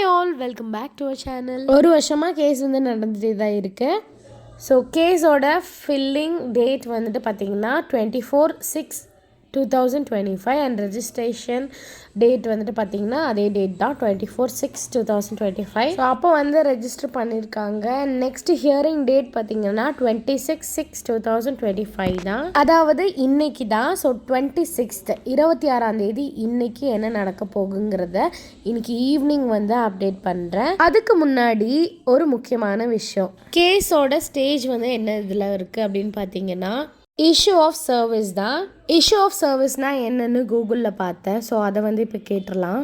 All welcome back to our channel. ஒரு வருஷமாக case வந்து நடந்துகிட்டே தான் இருக்குது. ஸோ கேஸோட ஃபில்லிங் டேட் வந்துட்டு பார்த்திங்கன்னா 24/6/2025 அண்ட் ரெஜிஸ்ட்ரேஷன் டேட் வந்துட்டு பார்த்திங்கன்னா அதே டேட் தான் 24/6/2025. ஸோ அப்போ வந்து ரெஜிஸ்டர் பண்ணியிருக்காங்க. நெக்ஸ்ட் ஹியரிங் டேட் பார்த்திங்கன்னா 26/6/2025 தான், அதாவது இன்னைக்கு தான். ஸோ 26th 26ஆம் இன்னைக்கு என்ன நடக்க போகுங்கிறத இன்னைக்கு ஈவினிங் வந்து அப்டேட் பண்ணுறேன். அதுக்கு முன்னாடி ஒரு முக்கியமான விஷயம், கேஸோட ஸ்டேஜ் வந்து என்ன இதில் இருக்குது அப்படின்னு பார்த்தீங்கன்னா இஷ்யூ ஆஃப் சர்வீஸ் தான். இஷ்யூ ஆஃப் சர்வீஸ்னால் என்னன்னு கூகுளில் பார்த்தேன். ஸோ அதை வந்து இப்போ கேட்டுடலாம்.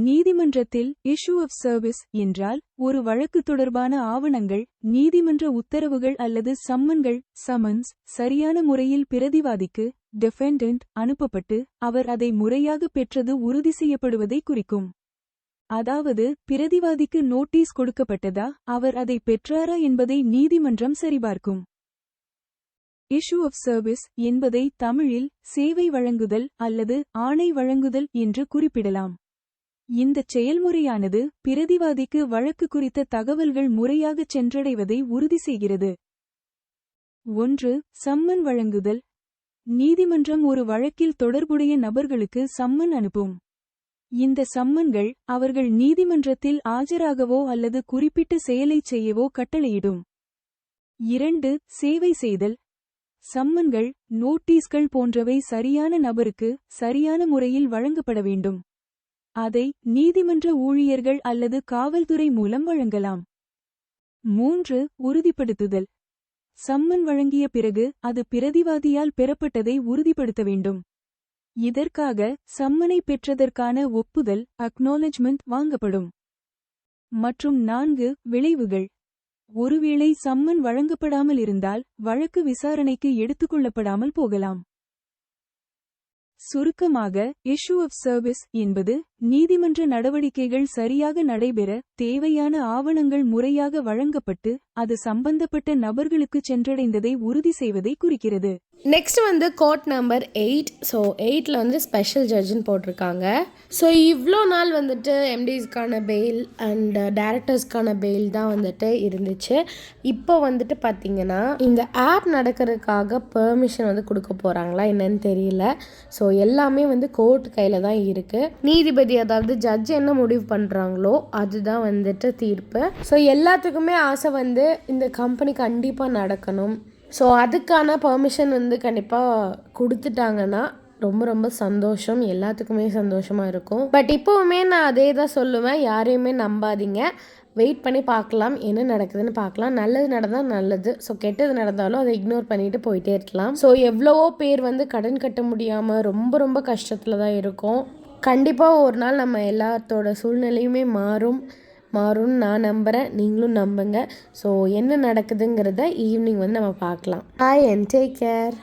நீதிமன்றத்தில் இஷ்யூ ஆஃப் சர்வீஸ் என்றால் ஒரு வழக்கு தொடர்பான ஆவணங்கள், நீதிமன்ற உத்தரவுகள் அல்லது சம்மன்கள் சமன்ஸ் சரியான முறையில் பிரதிவாதிக்கு டிஃபெண்டன்ட் அனுப்பப்பட்டு அவர் அதை முறையாக பெற்றது உறுதி செய்யப்படுவதை குறிக்கும். அதாவது பிரதிவாதிக்கு நோட்டீஸ் கொடுக்கப்பட்டதா, அவர் அதை பெற்றாரா என்பதை நீதிமன்றம் சரிபார்க்கும். இஷ்யூ ஆஃப் சர்வீஸ் என்பதை தமிழில் சேவை வழங்குதல் அல்லது ஆணை வழங்குதல் என்று குறிப்பிடலாம். இந்த செயல்முறையானது பிரதிவாதிக்கு வழக்கு குறித்த தகவல்கள் முறையாகச் சென்றடைவதை உறுதி செய்கிறது. 1. சம்மன் வழங்குதல். நீதிமன்றம் ஒரு வழக்கில் தொடர்புடைய நபர்களுக்கு சம்மன் அனுப்பும். இந்த சம்மன்கள் அவர்கள் நீதிமன்றத்தில் ஆஜராகவோ அல்லது குறிப்பிட்ட செயலைச் செய்யவோ கட்டளையிடும். 2. சேவை செய்தல். சம்மன்கள், நோட்டீஸ்கள் போன்றவை சரியான நபருக்கு சரியான முறையில் வழங்கப்பட வேண்டும். அதை நீதிமன்ற ஊழியர்கள் அல்லது காவல்துறை மூலம் வழங்கலாம். 3. உறுதிப்படுத்துதல். சம்மன் வழங்கிய பிறகு அது பிரதிவாதியால் பெறப்பட்டதை உறுதிப்படுத்த வேண்டும். இதற்காக சம்மனை பெற்றதற்கான ஒப்புதல் அக்னாலஜ்மெண்ட் வாங்கப்படும். மற்றும் 4. விளைவுகள். ஒருவேளை சம்மன் வழங்கப்படாமல் இருந்தால் வழக்கு விசாரணைக்கு எடுத்துக்கொள்ளப்படாமல் போகலாம். சுருக்கமாக, இஷ்யூ ஆஃப் சர்வீஸ் என்பது நீதிமன்ற நடவடிக்கைகள் சரியாக நடைபெற தேவையான ஆவணங்கள் முறையாக வழங்கப்பட்டு அது சம்பந்தப்பட்ட நபர்களுக்கு சென்றடைந்ததை உறுதி செய்வதை குறிக்கிறது. நெக்ஸ்ட் வந்து கோர்ட் நம்பர் 8. ஸோ 8ல் வந்து ஸ்பெஷல் ஜட்ஜுன்னு போட்டிருக்காங்க. ஸோ இவ்வளோ நாள் வந்துட்டு எம்டிஸ்க்கான பெயில் அண்ட் டைரக்டர்ஸ்க்கான பெயில் தான் வந்துட்டு இருந்துச்சு. இப்போ வந்துட்டு பார்த்திங்கன்னா இந்த ஆப் நடக்கிறதுக்காக பெர்மிஷன் வந்து கொடுக்க போகிறாங்களா என்னன்னு தெரியல. ஸோ எல்லாமே வந்து கோர்ட் கையில் தான் இருக்குது. நீதிபதி அதாவது ஜட்ஜ் என்ன முடிவு பண்ணுறாங்களோ அதுதான் வந்துட்டு தீர்ப்பு. ஸோ எல்லாத்துக்குமே ஆசை வந்து இந்த கம்பெனி கண்டிப்பாக நடக்கணும். ஸோ அதுக்கான பெர்மிஷன் வந்து கண்டிப்பாக கொடுத்துட்டாங்கன்னா ரொம்ப ரொம்ப சந்தோஷம், எல்லாத்துக்குமே சந்தோஷமாக இருக்கும். பட் இப்போவுமே நான் அதே தான் சொல்லுவேன், யாரையுமே நம்பாதீங்க, வெயிட் பண்ணி பார்க்கலாம், என்ன நடக்குதுன்னு பார்க்கலாம். நல்லது நடந்தால் நல்லது, ஸோ கெட்டது நடந்தாலும் அதை இக்னோர் பண்ணிட்டு போயிட்டே இருக்கலாம். ஸோ எவ்வளவோ பேர் வந்து கடன் கட்ட முடியாமல் ரொம்ப ரொம்ப கஷ்டத்தில் தான் இருக்கும். கண்டிப்பாக ஒரு நாள் நம்ம எல்லாத்தோட சூழ்நிலையுமே மாறும்னு நான் நம்புகிறேன், நீங்களும் நம்புங்க. ஸோ என்ன நடக்குதுங்கிறத ஈவினிங் வந்து நம்ம பார்க்கலாம். Bye and take care.